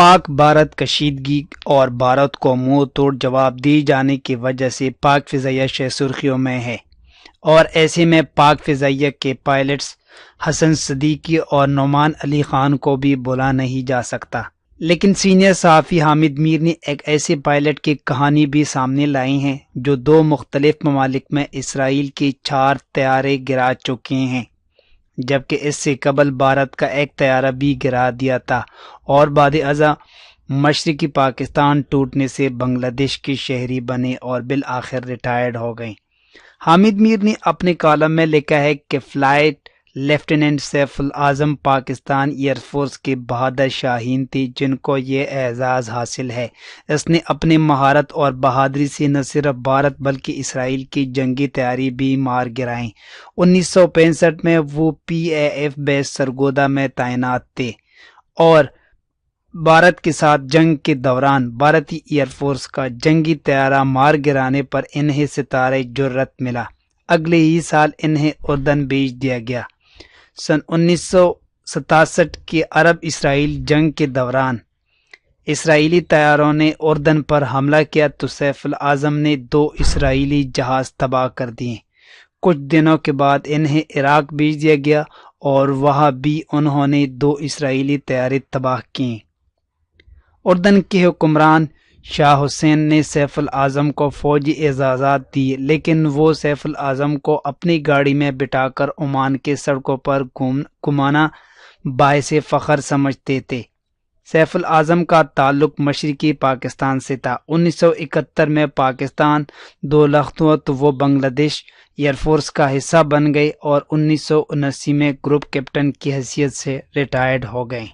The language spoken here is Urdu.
پاک بھارت کشیدگی اور بھارت کو منہ توڑ جواب دی جانے کی وجہ سے پاک فضائیہ شہ سرخیوں میں ہے، اور ایسے میں پاک فضائیہ کے پائلٹس حسن صدیقی اور نعمان علی خان کو بھی بھولا نہیں جا سکتا۔ لیکن سینئر صحافی حامد میر نے ایک ایسے پائلٹ کی کہانی بھی سامنے لائی ہے جو 2 مختلف ممالک میں اسرائیل کے 4 طیارے گرا چکے ہیں، جبکہ اس سے قبل بھارت کا ایک طیارہ بھی گرا دیا تھا، اور بعد ازاں مشرقی پاکستان ٹوٹنے سے بنگلہ دیش کے شہری بنے اور بالآخر ریٹائرڈ ہو گئے۔ حامد میر نے اپنے کالم میں لکھا ہے کہ flight lieutenant Saiful Azam Pakistan air force کے بہادر شاہین تھے جن کو یہ اعزاز حاصل ہے۔ اس نے اپنی مہارت اور بہادری سے نہ صرف بھارت بلکہ اسرائیل کی جنگی تیاری بھی مار گرائیں۔ 1965 میں وہ PAF بیس سرگودا میں تعینات تھے، اور بھارت کے ساتھ جنگ کے دوران بھارتی ایئر فورس کا جنگی طیارہ مار گرانے پر انہیں ستارہ جرت ملا۔ اگلے ہی سال انہیں اردن بھیج دیا گیا۔ سن 1967 کی عرب اسرائیل جنگ کے دوران اسرائیلی طیاروں نے اردن پر حملہ کیا تو سیف العظم نے 2 اسرائیلی جہاز تباہ کر دیے۔ کچھ دنوں کے بعد انہیں عراق بھیج دیا گیا، اور وہاں بھی انہوں نے 2 اسرائیلی طیارے تباہ کیے۔ اردن کے حکمران شاہ حسین نے سیف العظم کو فوجی اعزازات دیے، لیکن وہ سیف العظم کو اپنی گاڑی میں بٹھا کر عمان کے سڑکوں پر گھمانا باعث فخر سمجھتے تھے۔ سیف العظم کا تعلق مشرقی پاکستان سے تھا۔ 1971 میں پاکستان 2 لخت ہوا تو وہ بنگلہ دیش ایئر فورس کا حصہ بن گئے اور 1979 میں گروپ کیپٹن کی حیثیت سے ریٹائرڈ ہو گئے۔